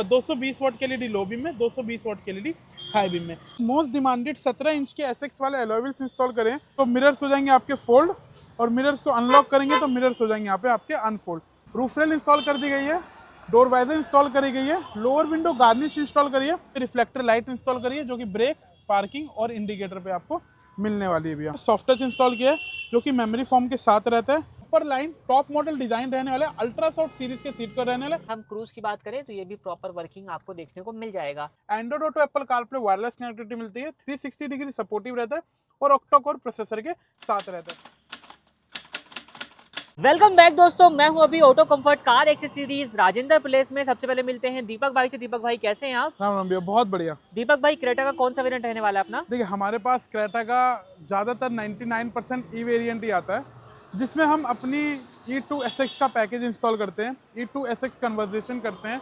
220 वाट के LED low beam में, 220 वाट के एलईडी हाई बीम में। मोस्ट डिमांडेड 17 इंच के एसएक्स वाले अलॉय व्हील्स इंस्टॉल करें तो मिरर्स हो जाएंगे आपके फोल्ड, और मिरर्स को अनलॉक करेंगे तो मिरर्स हो जाएंगे यहाँ पे आपके अनफोल्ड। रूफ रेल इंस्टॉल कर दी गई है, डोर वाइजर इंस्टॉल करी गई है, लोअर विंडो गार्निश इंस्टॉल करी है, रिफ्लेक्टर लाइट इंस्टॉल करी है जो कि ब्रेक, पार्किंग और इंडिकेटर पे आपको मिलने वाली है भैया। सॉफ्ट टच इंस्टॉल किया है जो कि मेमोरी फोम के साथ रहता है। ऊपर लाइन टॉप मॉडल डिजाइन रहने वाला है, अल्ट्रा सॉफ्ट सीरीज के सीट पर रहने वाला है। हम क्रूज की बात करें तो ये भी प्रॉपर वर्किंग आपको देखने को मिल जाएगा। Android auto, Apple CarPlay, wireless connectivity मिलती है, 360 डिग्री सपोर्टिव रहता है और ऑक्टा कोर प्रोसेसर के साथ रहता है। वेलकम बैक दोस्तों, मैं हूं अभी auto comfort car accessories Rajendra place में। सबसे पहले मिलते हैं दीपक भाई से। दीपक भाई कैसे हैं आप? राम राम भैया, बहुत बढ़िया। दीपक भाई, क्रेटा का कौन सा वेरिएंट रहने वाला है अपना? देखिए, हमारे पास क्रेटा का ज़्यादातर 99% ई वेरिएंट ही आता है, जिसमें हम अपनी E2SX का पैकेज इंस्टॉल करते हैं, E2SX कन्वर्जेशन करते हैं।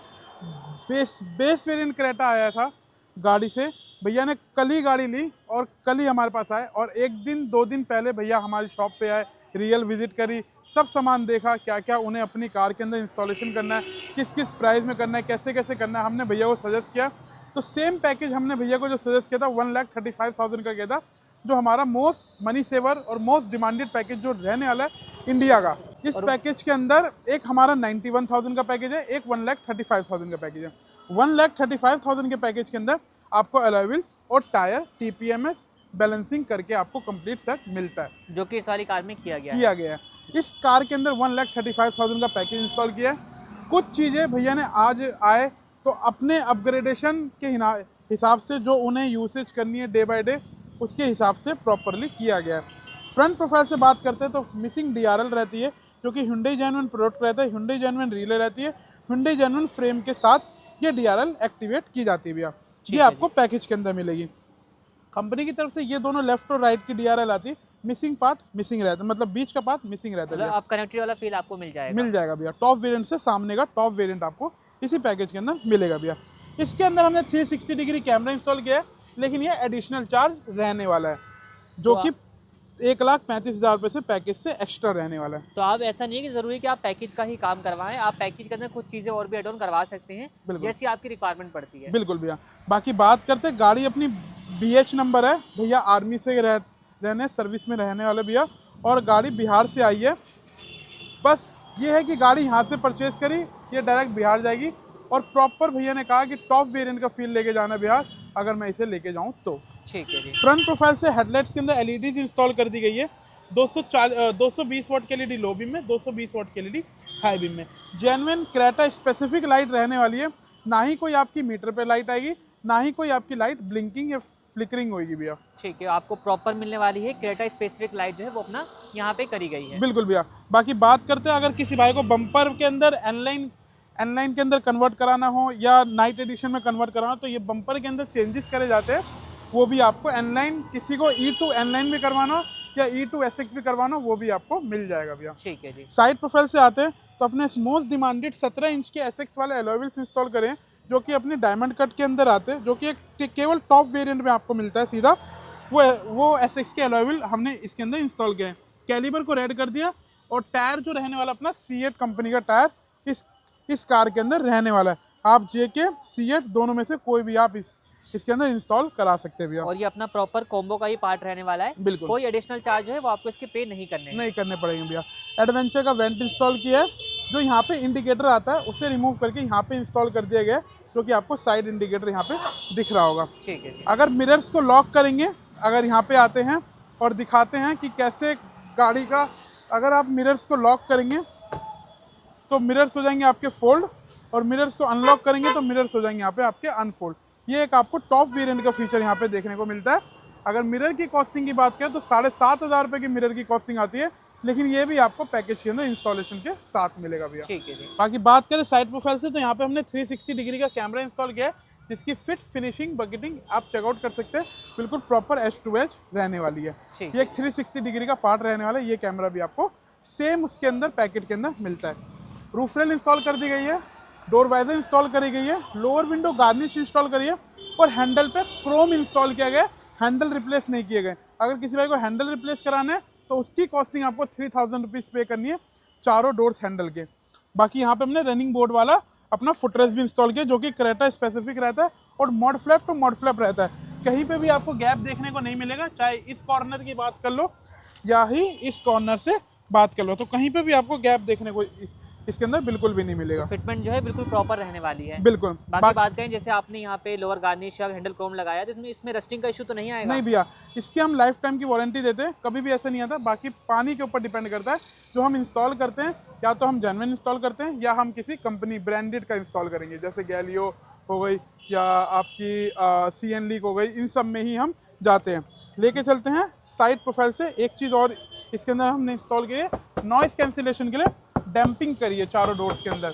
बेस वेरिएंट क्रेटा आया था गाड़ी से, भैया ने कल ही गाड़ी ली और कल ही हमारे पास आए, और एक दिन 2 दिन पहले भैया हमारी शॉप पे आए, रियल विजिट करी, सब सामान देखा, क्या क्या उन्हें अपनी कार के अंदर इंस्टॉलेशन करना है, किस किस प्राइस में करना है, कैसे कैसे करना है, हमने भैया को सजेस्ट किया। तो सेम पैकेज हमने भैया को जो सजेस्ट किया था 1,35,000 का किया था, जो हमारा मोस्ट मनी सेवर और मोस्ट डिमांडेड पैकेज जो रहने वाला है इंडिया का। इस पैकेज के अंदर एक हमारा 91,000 का पैकेज है, एक 1,35,000 का पैकेज है। 1,35,000 के पैकेज के अंदर आपको अलॉय व्हील्स और टायर, TPMS, बैलेंसिंग करके आपको कंप्लीट सेट मिलता है, जो कि इस वाली कार में किया गया है। इस कार के अंदर 1,35,000 का पैकेज इंस्टॉल किया है। कुछ चीज़ें भैया ने आज आए तो अपने अपग्रेडेशन के हिसाब से जो उन्हें यूसेज करनी है डे बाय डे, उसके हिसाब से प्रॉपरली किया गया है। फ्रंट प्रोफाइल से बात करते हैं तो मिसिंग DRL रहती है, जो कि Hyundai जेन्युइन प्रोडक्ट रहता है, Hyundai जेन्युइन रिले रहती है, Hyundai जेन्युइन फ्रेम के साथ ये DRL एक्टिवेट की जाती है भैया। ये आपको पैकेज के अंदर मिलेगी। कंपनी की तरफ से ये दोनों लेफ्ट और राइट की DRL आती है, मिसिंग पार्ट मिसिंग रहता है, मतलब बीच का पार्ट मिसिंग रहता है। आप कनेक्टिव वाला फील आपको मिल जाएगा भैया। टॉप वेरिएंट से सामने का टॉप वेरिएंट आपको इसी पैकेज के अंदर मिलेगा भैया। इसके अंदर हमने 360 डिग्री कैमरा इंस्टॉल किया है, लेकिन ये एडिशनल चार्ज रहने वाला है, जो कि 1,35,000 रुपये से पैकेज से एक्स्ट्रा रहने वाला है। तो आप ऐसा नहीं है कि जरूरी कि आप पैकेज का ही काम करवाएं, आप पैकेज के अंदर कुछ चीजें और भी एड ऑन करवा सकते हैं जैसी आपकी रिक्वायरमेंट पड़ती है। बिल्कुल भैया। बाकी बात करते हैं, गाड़ी अपनी BH नंबर है भैया, आर्मी से रहने सर्विस में रहने वाले भैया, और गाड़ी बिहार से आई है। बस ये है कि गाड़ी यहाँ से परचेज करी, ये डायरेक्ट बिहार जाएगी, और प्रॉपर भैया ने कहा कि टॉप वेरिएंट का फील लेके जाना बिहार, अगर मैं इसे लेके जाऊँ तो। ठीक है जी। फ्रंट प्रोफाइल से हेडलाइट्स के अंदर LEDs इंस्टॉल कर दी गई है, 220 वाट के एलईडी लो बीम में, 220 वाट के एलईडी हाई बीम में। जेन्युइन क्रेटा स्पेसिफिक लाइट रहने वाली है, ना ही कोई आपकी मीटर पे लाइट आएगी, ना ही कोई आपकी लाइट ब्लिंकिंग या फ्लिकरिंग होगी भैया। ठीक है, आपको प्रॉपर मिलने वाली है क्रेटा स्पेसिफिक लाइट जो है वो अपना यहाँ पे करी गई है। बिल्कुल भैया। बाकी बात करते हैं, अगर किसी भाई को बम्पर के अंदर एनलाइन के अंदर कन्वर्ट कराना हो या नाइट एडिशन में कन्वर्ट कराना हो, तो ये बम्पर के अंदर चेंजेस करे जाते हैं, वो भी आपको एनलाइन, किसी को E2 एनलाइन भी करवाना हो या E2SX भी करवाना हो, वो भी आपको मिल जाएगा भैया। ठीक है जी। साइड प्रोफाइल से आते हैं तो अपने मोस्ट डिमांडेड 17 इंच के SX वाले अलॉय व्हील्स इंस्टॉल करें, जो कि अपने डायमंड कट के अंदर आते हैं, जो कि एक केवल टॉप वेरिएंट में आपको मिलता है सीधा। वो SX के अलॉय व्हील हमने इसके अंदर इंस्टॉल किए हैं। कैलिबर को रेड कर दिया, और टायर जो रहने वाला अपना C8 कंपनी का टायर इस कार के अंदर रहने वाला है। आप JK C8 दोनों में से कोई भी आप इसके अंदर इंस्टॉल करा सकते हैं भैया। और ये अपना प्रॉपर कॉम्बो का ही पार्ट रहने वाला है। बिल्कुल। कोई एडिशनल चार्ज है वो आपको इसके पे नहीं करने पड़ेंगे भैया। एडवेंचर का वेंट इंस्टॉल किया है, जो यहाँ पे इंडिकेटर आता है उसे रिमूव करके यहाँ पे इंस्टॉल कर दिया गया है, जो कि आपको साइड इंडिकेटर यहाँ पे दिख रहा होगा। ठीक है। अगर मिरर्स को लॉक करेंगे, अगर यहाँ पे आते हैं और दिखाते हैं कि कैसे गाड़ी का, अगर आप मिरर्स को लॉक करेंगे तो मिरर्स हो जाएंगे आपके फोल्ड, और मिरर्स को अनलॉक करेंगे तो मिरर्स हो जाएंगे यहाँ पे आपके अनफोल्ड। ये एक आपको टॉप वेरिएंट का फीचर यहाँ पे देखने को मिलता है। अगर मिरर की कॉस्टिंग की बात करें तो 7,500 रुपये की मिरर की कॉस्टिंग आती है, लेकिन ये भी आपको पैकेज के अंदर इंस्टॉलेशन के साथ मिलेगा भैया। ठीक है जी। बाकी बात करें साइड प्रोफाइल से, तो यहाँ पे हमने 360 डिग्री का कैमरा इंस्टॉल किया है, जिसकी फिट फिनिशिंग बकेटिंग आप चेकआउट कर सकते हैं, बिल्कुल प्रॉपर एज टू एज रहने वाली है। ये एक 360 डिग्री का पार्ट रहने वाला है। ये कैमरा भी आपको सेम उसके अंदर पैकेट के अंदर मिलता है। रूफ रेल इंस्टॉल कर दी गई है, डोर वाइजर इंस्टॉल करी गई है, लोअर विंडो गार्निश इंस्टॉल करी है, और हैंडल पे क्रोम इंस्टॉल किया गया है, हैंडल रिप्लेस नहीं किए गए। अगर किसी भाई को हैंडल रिप्लेस कराना है तो उसकी कॉस्टिंग आपको 3,000 रुपीज़ पे करनी है, चारों डोर्स हैंडल के। बाकी यहाँ पे हमने रनिंग बोर्ड वाला अपना फुटरेस्ट भी इंस्टॉल किया जो कि क्रेटा स्पेसिफिक रहता है और mod flap to mod flap रहता है। कहीं पे भी आपको गैप देखने को नहीं मिलेगा, चाहे इस कॉर्नर की बात कर लो या ही इस कॉर्नर से बात कर लो, तो कहीं पे भी आपको गैप देखने को इसके अंदर बिल्कुल भी नहीं मिलेगा। तो फिटमेंट जो है बिल्कुल प्रॉपर रहने वाली है। बिल्कुल। बाकी बात करें, जैसे आपने यहाँ पे लोअर गार्निश या हैंडल क्रोम लगाया तो इसमें रस्टिंग का इशू तो नहीं आएगा? नहीं भैया, इसकी हम लाइफ टाइम की वारंटी देते हैं, कभी भी ऐसा नहीं आता। बाकी पानी के ऊपर डिपेंड करता है, जो हम इंस्टॉल करते हैं या तो हम जेन्युइन इंस्टॉल करते हैं या हम किसी कंपनी ब्रांडेड का इंस्टॉल करेंगे, जैसे गैलियो हो गई या आपकी CN लीक हो गई, इन सब में ही हम जाते हैं। लेके चलते हैं साइड प्रोफाइल से। एक चीज़ और इसके अंदर हमने इंस्टॉल की है, नॉइस कैंसिलेशन के लिए डैम्पिंग करिए चारों डोर्स के अंदर,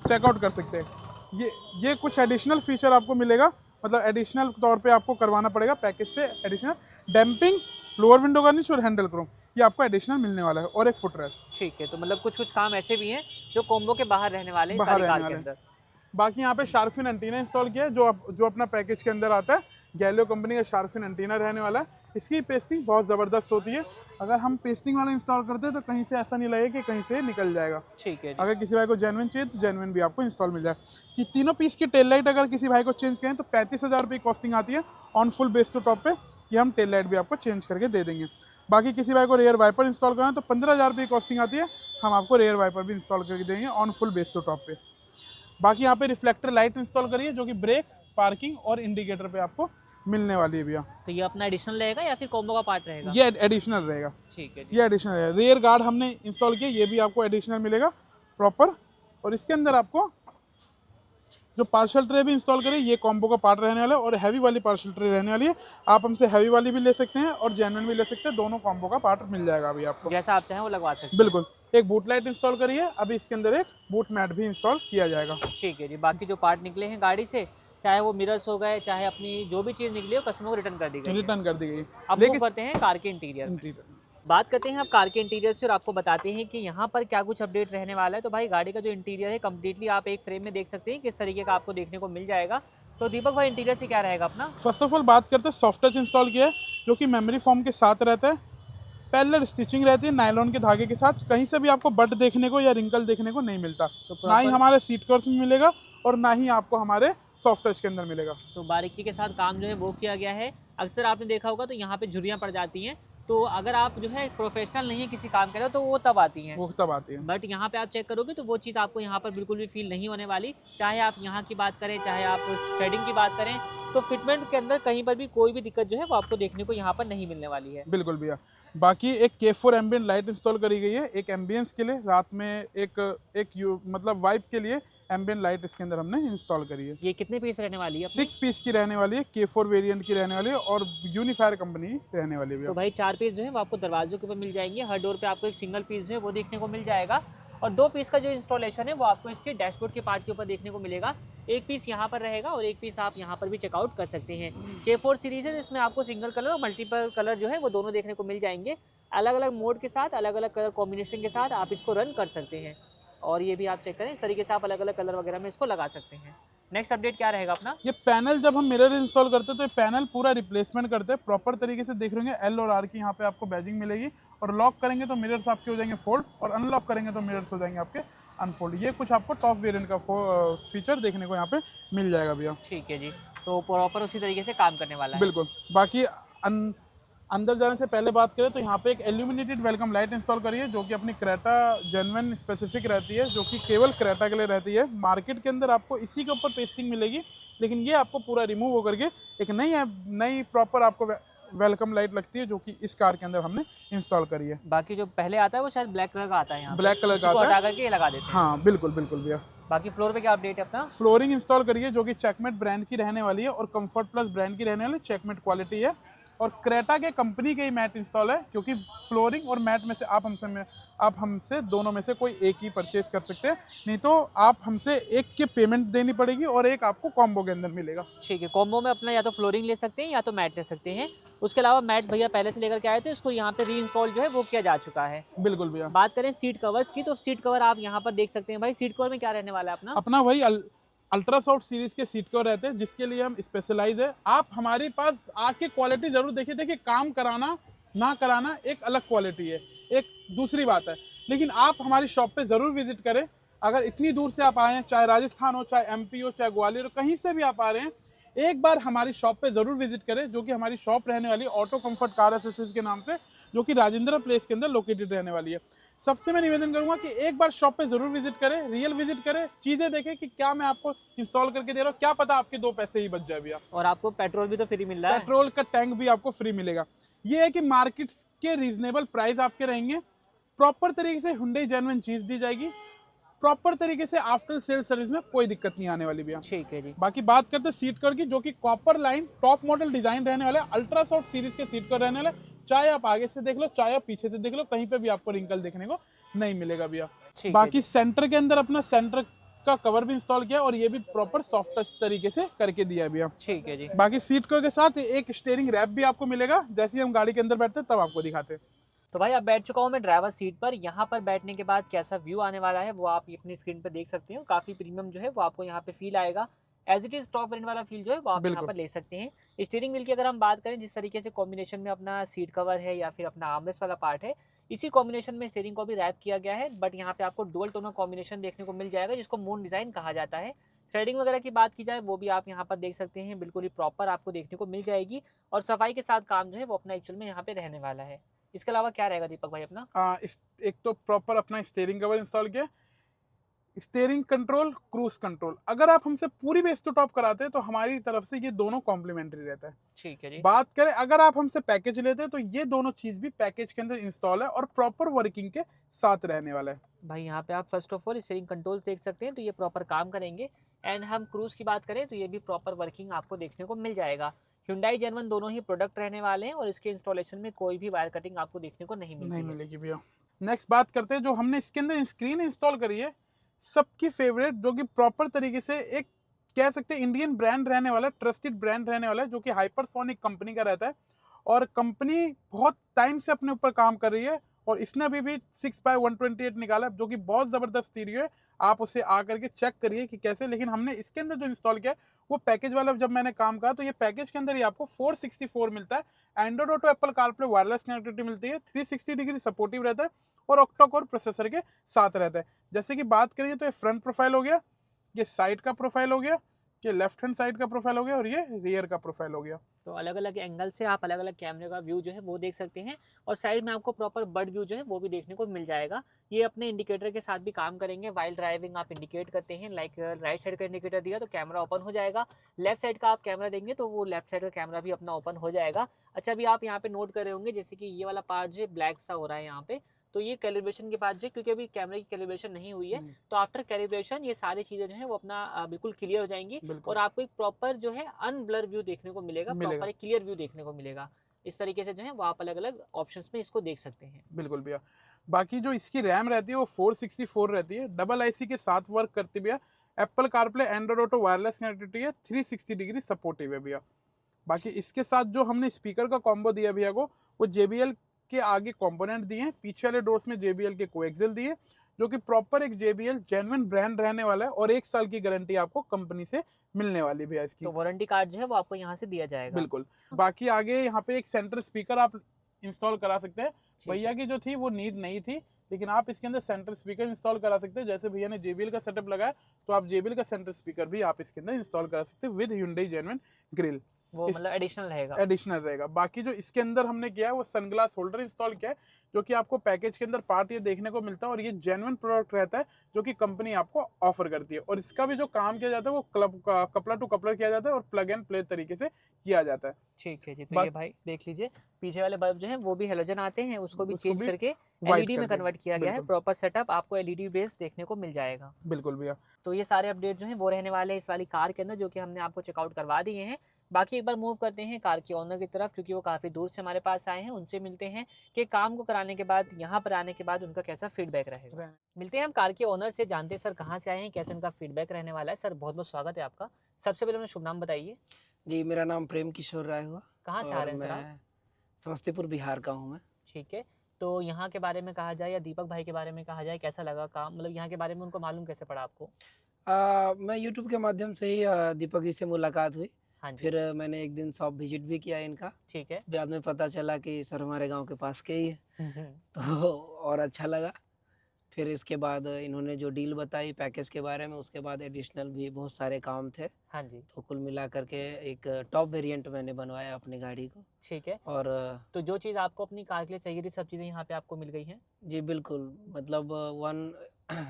चेकआउट कर सकते हैं। ये कुछ एडिशनल फीचर आपको मिलेगा, मतलब एडिशनल तौर पे आपको करवाना पड़ेगा पैकेज से। Additional damping, lower window garnish और हैंडल क्रोम, ये आपको एडिशनल मिलने वाला है, और एक फुटरेस्ट। ठीक है, तो मतलब कुछ काम ऐसे भी हैं जो कॉम्बो के बाहर रहने वाले हैं बाहर सारी कार रहने के वाले अंदर। बाकी यहाँ पे शार्क फिन एंटीना इंस्टॉल किया है, जो अपना पैकेज के अंदर आता है। गैलियो कंपनी का शार्क फिन एंटीना रहने वाला है। इसकी पेस्टिंग बहुत ज़बरदस्त होती है। अगर हम पेस्टिंग वाला इंस्टॉल करते हैं तो कहीं से ऐसा नहीं लगेगा कि कहीं से निकल जाएगा। ठीक है। अगर किसी भाई को जेन्युइन चाहिए तो जेन्युइन भी आपको इंस्टॉल मिल जाएगा। कि तीनों पीस की टेल लाइट अगर किसी भाई को चेंज करें तो 35,000 रुपये कॉस्टिंग आती है on full base to top पे। ये हम टेल लाइट भी आपको चेंज करके दे देंगे। बाकी किसी भाई को रेयर वाइपर इंस्टॉल करना है तो 15,000 रुपये कॉस्टिंग आती है, हम आपको रेयर वाइपर भी इंस्टॉल करके देंगे on full base to top पे। बाकी यहाँ पे रिफ्लेक्टर लाइट इंस्टॉल करिए जो कि ब्रेक, पार्किंग और इंडिकेटर पे आपको मिलने वाली है भैया। तो ये अपना एडिशनल रहेगा या फिर कॉम्बो का पार्ट रहेगा? ये एडिशनल रहेगा। ठीक है। ये एडिशनल रहेगा। रेयर गार्ड हमने इंस्टॉल किया, ये भी आपको एडिशनल मिलेगा प्रॉपर। और इसके अंदर आपको जो पार्सल ट्रे भी इंस्टॉल करें, ये कॉम्बो का पार्ट रहने वाला है और हैवी वाली पार्सल ट्रे रहने वाली है। आप हमसे हैवी वाली भी ले सकते हैं और जेन्युइन भी ले सकते हैं, दोनों कॉम्बो का पार्ट मिल जाएगा अभी आपको, जैसा आप चाहें वो लगवा सकते हैं। बिल्कुल। एक बूट लाइट इंस्टॉल करिए, अभी इसके अंदर एक बूट मैट भी इंस्टॉल किया जाएगा। ठीक है जी। बाकी जो पार्ट निकले हैं गाड़ी से, चाहे वो मिरर्स हो गए, चाहे अपनी जो भी चीज़ निकली हो, कस्टमर को रिटर्न कर दी गई। रिटर्न कर दी गई। अब मूव करते हैं कार के इंटीरियर। बात करते हैं आप कार के इंटीरियर से और आपको बताते हैं कि यहाँ पर क्या कुछ अपडेट रहने वाला है। तो भाई गाड़ी का जो इंटीरियर है कम्प्लीटली आप एक फ्रेम में देख सकते हैं किस तरीके का आपको देखने को मिल जाएगा। तो दीपक भाई, इंटीरियर से क्या रहेगा अपना? फर्स्ट ऑफ ऑल बात करते हैं, सॉफ्ट टच इंस्टॉल किया है जो कि मेमोरी फोम के साथ रहता है। पैरेलल स्टिचिंग रहती है नायलॉन के धागे के साथ। कहीं से भी आपको बट देखने को या रिंकल देखने को नहीं मिलता। तो ना ही हमारे सीट कवर्स में मिलेगा और ना ही आपको हमारे सॉफ्ट टच के अंदर मिलेगा। तो बारीकी के साथ काम जो है वो किया गया है। अक्सर आपने देखा होगा तो यहाँ पे झुर्रियाँ पड़ जाती हैं, तो अगर आप जो है प्रोफेशनल नहीं है किसी काम के लिए तो वो तब आती हैं। बट यहाँ पे आप चेक करोगे तो वो चीज़ आपको यहाँ पर बिल्कुल भी फील नहीं होने वाली। चाहे आप यहाँ की बात करें, चाहे आप थ्रेडिंग की बात करें, तो फिटमेंट के अंदर कहीं पर भी कोई भी दिक्कत जो है वो आपको देखने को यहाँ पर नहीं मिलने वाली है। बिल्कुल भैया। बाकी एक K4 एम्बियंट लाइट इंस्टॉल करी गई है, एक एम्बियंस के लिए, रात में मतलब वाइब के लिए एम्बियंट लाइट इसके अंदर हमने इंस्टॉल करी है। ये कितने पीस रहने वाली है? 6 पीस की रहने वाली है, K4 वेरिएंट की रहने वाली है और यूनिफायर कंपनी रहने वाली है। तो भाई 4 पीस जो है वो आपको दरवाजों के ऊपर मिल जाएंगे। हर डोर पे आपको एक सिंगल पीस जो है वो देखने को मिल जाएगा और 2 पीस का जो इंस्टॉलेशन है वो आपको इसके डैशबोर्ड के पार्ट के ऊपर देखने को मिलेगा। एक पीस यहाँ पर रहेगा और एक पीस आप यहाँ पर भी चेकआउट कर सकते हैं। K4 सीरीज है जिसमें आपको सिंगल कलर और मल्टीपल कलर जो है वो दोनों देखने को मिल जाएंगे। अलग अलग मोड के साथ, अलग अलग कलर कॉम्बिनेशन के साथ आप इसको रन कर सकते हैं। और ये भी आप चेक करें, इस तरीके से आप अलग अलग कलर वगैरह में इसको लगा सकते हैं। नेक्स्ट अपडेट क्या रहेगा अपना? ये पैनल जब हम मिरर इंस्टॉल करते हैं तो ये पैनल पूरा रिप्लेसमेंट करते हैं प्रॉपर तरीके से। देख रहे होंगे L और R की यहाँ पे आपको बैजिंग मिलेगी और लॉक करेंगे तो मिरर्स आपके हो जाएंगे फोल्ड और अनलॉक करेंगे तो मिरर्स हो जाएंगे आपके अनफोल्ड। ये कुछ आपको टॉप वेरिएंट का फीचर देखने को यहाँ पे मिल जाएगा भैया। ठीक है जी, तो प्रॉपर उसी तरीके से काम करने वाला है। बिल्कुल। बाकी अंदर जाने से पहले बात करें तो यहाँ पे एक एल्यूमिनेटेड वेलकम लाइट इंस्टॉल करी है जो कि अपनी क्रेटा जेन्युइन स्पेसिफिक रहती है, जो कि केवल क्रेटा के लिए रहती है। मार्केट के अंदर आपको इसी के ऊपर पेस्टिंग मिलेगी, लेकिन ये आपको पूरा रिमूव होकर के एक नई प्रॉपर आपको वेलकम लाइट लगती है जो कि इस कार के अंदर हमने इंस्टॉल करी है। बाकी जो पहले आता है वो शायद ब्लैक कलर का आता है, यहाँ ब्लैक कलर का हटा करके ये लगा देते हैं। हाँ बिल्कुल बिल्कुल भैया। बाकी फ्लोर पे क्या अपडेट है अपना? फ्लोरिंग इंस्टॉल करिए जो कि चेकमेट ब्रांड की रहने वाली है और कंफर्ट प्लस ब्रांड की रहने वाली चेकमेट क्वालिटी है और क्रेटा के कंपनी के ही मैट इंस्टॉल है, क्योंकि फ्लोरिंग और मैट में से आप हमसे दोनों में से कोई एक ही परचेज कर सकते हैं, नहीं तो आप हमसे एक की पेमेंट देनी पड़ेगी और एक आपको कॉम्बो के अंदर मिलेगा। ठीक है, कॉम्बो में अपना या तो फ्लोरिंग ले सकते हैं या तो मैट ले सकते हैं। उसके अलावा मैट भैया पहले से लेकर के आए थे, उसको यहाँ पे री इंस्टॉल जो है वो किया जा चुका है। बिल्कुल भैया। बात करें सीट कवर्स की तो सीट कवर आप यहाँ पर देख सकते हैं। भाई सीट कवर में क्या रहने वाला है अपना वही अल्ट्रा सॉफ्ट सीरीज के सीट कवर रहते हैं जिसके लिए हम स्पेशलाइज है। आप हमारे पास आके क्वालिटी जरूर देखिए। देखिए काम कराना ना कराना एक अलग क्वालिटी है, एक दूसरी बात है, लेकिन आप हमारी शॉप पे ज़रूर विजिट करें। अगर इतनी दूर से आप आए हैं, चाहे राजस्थान हो, चाहे MP हो, चाहे ग्वालियर हो, कहीं से भी आप आ रहे हैं, एक बार हमारी शॉप पे ज़रूर विजिट करें, जो कि हमारी शॉप रहने वाली है ऑटो कंफर्ट कार एसेसरीज के नाम से, जो कि राजेंद्र प्लेस के अंदर लोकेटेड रहने वाली है। सबसे मैं निवेदन करूंगा कि एक बार शॉप पे ज़रूर विजिट करें, रियल विजिट करें, चीज़ें देखें कि क्या मैं आपको इंस्टॉल करके दे रहा हूँ, क्या पता आपके 2 पैसे ही बच जाए भैया। और आपको पेट्रोल भी तो फ्री मिल रहा है। पेट्रोल का टैंक भी आपको फ्री मिलेगा। ये है कि मार्केट के रीजनेबल प्राइस आपके रहेंगे, प्रॉपर तरीके से Hyundai जेन्युइन चीज़ दी जाएगी, प्रॉपर तरीके से आफ्टर सेल सर्विस में कोई दिक्कत नहीं आने वाली भैया। ठीक है जी। बाकी बात करते हैं सीट कवर की, जो कि copper line top model design रहने वाला है, अल्ट्रा सॉफ्ट सीरीज के सीट कवर रहने वाले, चाहे आप आगे से देख लो, चाहे आप पीछे से देख लो, कहीं पे भी आपको रिंकल देखने को नहीं मिलेगा भैया। ठीक बाकी है सेंटर के अंदर अपना सेंटर का कवर भी इंस्टॉल किया और ये भी प्रॉपर सॉफ्ट टच तरीके से करके दिया है भैया। ठीक है जी। बाकी सीट कवर के साथ एक स्टीयरिंग रैप भी आपको मिलेगा, जैसे ही हम गाड़ी के अंदर बैठते हैं तब आपको दिखाते हैं। तो भाई अब बैठ चुका हूँ मैं ड्राइवर सीट पर। यहाँ पर बैठने के बाद कैसा व्यू आने वाला है वो आप अपनी स्क्रीन पर देख सकते हैं। काफ़ी प्रीमियम जो है वो आपको यहाँ पे फील आएगा। As it is top end वाला फील जो है वो आप यहाँ बिल्कुल। पर ले सकते हैं। स्टीयरिंग व्हील की अगर हम बात करें, जिस तरीके से कॉम्बिनेशन में अपना सीट कवर है या फिर अपना आर्मरेस्ट वाला पार्ट है, इसी कॉम्बिनेशन में स्टीयरिंग को भी रैप किया गया है। बट यहाँ पे आपको डुअल टोन कॉम्बिनेशन देखने को मिल जाएगा, जिसको मून डिज़ाइन कहा जाता है। थ्रेडिंग वगैरह की बात की जाए वो भी आप यहाँ पर देख सकते हैं, बिल्कुल ही प्रॉपर आपको देखने को मिल जाएगी। और सफाई के साथ काम जो है वो अपना एक्चुअल में यहाँ पे रहने वाला है। इसके अलावा क्या रहेगा दीपक भाई अपना? एक तो प्रॉपर अपना स्टीयरिंग कवर इंस्टॉल किया, स्टीयरिंग कंट्रोल, क्रूज कंट्रोल। अगर आप हमसे पूरी बेस टू टॉप कराते हैं तो हमारी तरफ से ये दोनों कॉम्प्लीमेंट्री रहता है। ठीक है जी। बात करें अगर आप हमसे पैकेज लेते हैं तो ये दोनों चीज भी पैकेज के अंदर इंस्टॉल है और प्रॉपर वर्किंग के साथ रहने वाला है। भाई यहाँ पे आप first of all steering controls देख सकते हैं, तो ये प्रॉपर काम करेंगे। एंड हम क्रूज की बात करें तो ये भी प्रॉपर वर्किंग आपको देखने को मिल जाएगा। Hyundai जेनवन दोनों ही प्रोडक्ट रहने वाले हैं और इसके इंस्टॉलेशन में कोई भी वायर कटिंग आपको देखने को नहीं मिलती नहीं है। मिलेगी भैया। नेक्स्ट बात करते हैं जो हमने इसके अंदर स्क्रीन इंस्टॉल करी है, सबकी फेवरेट, जो कि प्रॉपर तरीके से एक कह सकते हैं इंडियन ब्रांड रहने वाला है, ट्रस्टेड ब्रांड रहने वाला है, जो कि हाइपरसोनिक कंपनी का रहता है। और कंपनी बहुत टाइम से अपने ऊपर काम कर रही है और इसने अभी भी 6x128 निकाला है, जो कि बहुत ज़बरदस्त स्टीरियो है। आप उसे आकर के चेक करिए कि कैसे। लेकिन हमने इसके अंदर जो इंस्टॉल किया है वो पैकेज वाला, जब मैंने काम कहा तो ये पैकेज के अंदर ही आपको 464 मिलता है। Android auto, Apple CarPlay, wireless connectivity मिलती है, 360 डिग्री सपोर्टिव रहता है और ऑक्टा कोर प्रोसेसर के साथ रहता है। जैसे कि बात करेंगे तो ये फ्रंट प्रोफाइल हो गया, ये साइड का प्रोफाइल हो गया, ये लेफ्ट हैंड साइड का प्रोफाइल हो गया और ये रियर का प्रोफाइल हो गया। तो अलग अलग एंगल से आप अलग अलग कैमरे का व्यू जो है वो देख सकते हैं। और साइड में आपको प्रॉपर बर्ड व्यू जो है वो भी देखने को मिल जाएगा। ये अपने इंडिकेटर के साथ भी काम करेंगे। वाइल ड्राइविंग आप इंडिकेट करते हैं, लाइक राइट साइड का इंडिकेटर दिया तो कैमरा ओपन हो जाएगा, लेफ्ट साइड का आप कैमरा देंगे तो वो लेफ्ट साइड का कैमरा भी अपना ओपन हो जाएगा। अच्छा, अभी आप यहाँ पे नोट कर रहे होंगे जैसे कि ये वाला पार्ट जो है ब्लैक सा हो रहा है यहाँ पे, तो ये कैलिब्रेशन के बाद जो है, क्योंकि अभी कैमरे की कैलिब्रेशन नहीं हुई है, तो आफ्टर कैलिब्रेशन ये सारी चीज़ें जो है वो अपना बिल्कुल क्लियर हो जाएंगी और आपको एक प्रॉपर जो है अनब्लर व्यू देखने को मिलेगा, प्रॉपर एक क्लियर व्यू देखने को मिलेगा। इस तरीके से जो है वो आप अलग अलग ऑप्शंस में इसको देख सकते हैं। बिल्कुल भैया। बाकी जो इसकी रैम रहती है वो 464 रहती है, डबल आईसी के साथ वर्क करती भैया। Apple CarPlay, Android auto, wireless connectivity है, 360 डिग्री सपोर्टिव है भैया। बाकी इसके साथ जो हमने स्पीकर का कॉम्बो दिया भैया को, वो JBL के आगे कंपोनेंट दिए हैं, पीछे वाले डोर्स में JBL के कोएक्सियल दिए, जो कि प्रॉपर एक JBL जेन्युइन ब्रांड रहने वाला है और 1 साल की गारंटी आपको कंपनी से मिलने वाली भैया इसकी। तो वारंटी कार्ड जो है वो आपको यहाँ से दिया जाएगा। बिल्कुल। बाकी आगे यहाँ पे एक सेंटर स्पीकर आप इंस्टॉल करा सकते हैं। भैया की जो थी वो नीड नहीं थी, लेकिन आप इसके अंदर सेंटर स्पीकर इंस्टॉल करा सकते हैं। जैसे भैया ने JBL का सेटअप लगाया तो आप JBL का सेंटर स्पीकर भी आप इसके अंदर इंस्टॉल करा सकते हैं विद Hyundai जेन्युइन ग्रिल। वो मतलब एडिशनल रहेगा। बाकी जो इसके अंदर हमने किया है वो सनग्लास होल्डर इंस्टॉल किया है, जो कि आपको पैकेज के अंदर पार्ट ये देखने को मिलता है और ये जेन्युइन प्रोडक्ट रहता है जो कि कंपनी आपको ऑफर करती है। और इसका भी जो काम किया जाता है वो कपलर टू कपलर किया जाता है और प्लग एंड प्ले तरीके से किया जाता है। ठीक है जी। तो ये भाई देख लीजिए, पीछे वाले बल्ब जो है वो भी हेलोजन आते हैं, उसको भी चेंज करके LED में कन्वर्ट किया गया है। प्रॉपर सेटअप आपको LED बेस देखने को मिल जाएगा। बिल्कुल भैया। तो ये सारे अपडेट जो हैं वो रहने वाले हैं इस वाली कार के अंदर, जो कि हमने आपको चेकआउट करवा दिए हैं। बाकी एक बार मूव करते हैं कार के ओनर की तरफ, क्योंकि वो काफ़ी दूर से हमारे पास आए हैं। उनसे मिलते हैं कि काम को कराने के बाद, यहाँ पर आने के बाद उनका कैसा फीडबैक रहेगा। मिलते हैं हम कार के ओनर से, जानते हैं सर कहाँ से आए हैं, कैसे उनका फीडबैक रहने वाला है। सर बहुत बहुत स्वागत है आपका। सबसे पहले अपना शुभ नाम बताइए। जी, मेरा नाम प्रेम किशोर राय हुआ। कहाँ से आ रहे हैं सर आप? मैं समस्तीपुर बिहार का हूँ मैं। ठीक है। तो यहाँ के बारे में कहा जाए या दीपक भाई के बारे में कहा जाए, कैसा लगा काम, मतलब यहाँ के बारे में उनको मालूम कैसे पड़ा आपको? मैं यूट्यूब के माध्यम से ही दीपक जी से मुलाकात हुई। हाँ जी। फिर मैंने एक दिन शॉप विजिट भी किया इनका। ठीक है। बाद में पता चला कि सर हमारे गांव के पास के ही है, तो और अच्छा लगा। फिर इसके बाद इन्होंने जो डील बताई पैकेज के बारे में, उसके बाद एडिशनल भी बहुत सारे काम थे। हाँ जी, तो कुल मिला करके एक टॉप वेरिएंट मैंने बनवाया अपनी गाड़ी को। ठीक है। और तो जो चीज़ आपको अपनी कार के लिए चाहिए थी, सब चीज़ें यहाँ पे आपको मिल गई हैं। जी बिल्कुल, मतलब वन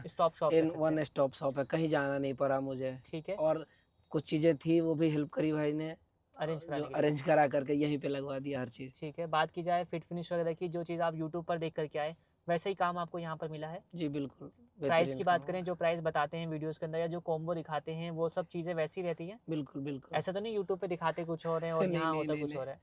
स्टॉप शॉप कह इन सकते वन हैं। स्टॉप शॉप है, कहीं जाना नहीं पड़ा मुझे। ठीक है, और कुछ चीज़ें थी वो भी हेल्प करी भाई ने, अरेंज जो कराने के लिए। अरेंज करा करके यहीं पे लगवा दिया हर चीज़। ठीक है, बात की जाए फिट फिनिश वगैरह की, जो चीज़ आप यूट्यूब पर देख करके आए, वैसे ही काम आपको यहाँ पर मिला है। जी बिल्कुल, प्राइस बेहतरीन की काम बात हुआ करें, है। जो प्राइस बताते हैं वीडियोस के अंदर या जो कॉम्बो दिखाते हैं, वो सब चीज़ें वैसी रहती हैं। बिल्कुल, बिल्कुल। ऐसा तो नहीं यूट्यूब पे दिखाते कुछ और है और नहीं, यहाँ नहीं, होता नहीं, कुछ नहीं। और है।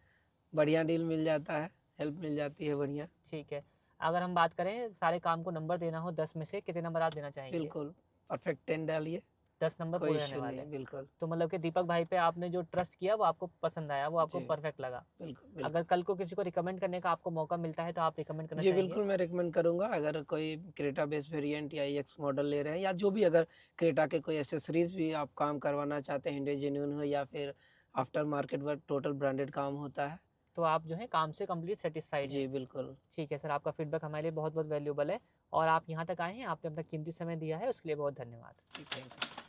बढ़िया डील मिल जाता है, हेल्प मिल जाती है बढ़िया। ठीक है, अगर हम बात करें सारे काम को नंबर देना हो 10 में से कितने नंबर आप देना चाहेंगे? बिल्कुल, परफेक्ट 10 डालिए, 10 नंबर कोई पूरे रहने इश्यू वाले नहीं, हैं। बिल्कुल। तो मतलब कि दीपक भाई पे आपने जो ट्रस्ट किया वो आपको पसंद आया, वो आपको जी, परफेक्ट लगा। बिल्कुल, अगर बिल्कुल। कल को किसी को रिकमेंड करने का आपको मौका मिलता है तो आप रिकमेंड करना जी, चाहेंगे? बिल्कुल मैं रिकमेंड करूँगा, अगर कोई क्रेटा बेस वेरिएंट या ईएक्स मॉडल ले रहे हैं या जो भी, अगर क्रेटा के कोई एक्सेसरीज़ भी आप काम करवाना चाहते हैं, इंडिया जेन्युइन हो या फिर after market work, total branded काम होता है। तो आप जो है काम से कंप्लीट सेटिस्फाइड हैं। जी, बिल्कुल। ठीक है सर, आपका फीडबैक हमारे लिए बहुत बहुत वैल्यूबल है और आप यहाँ तक आए हैं, आपने अपना कीमती समय दिया है, उसके लिए बहुत धन्यवाद। जी, थैंक यू।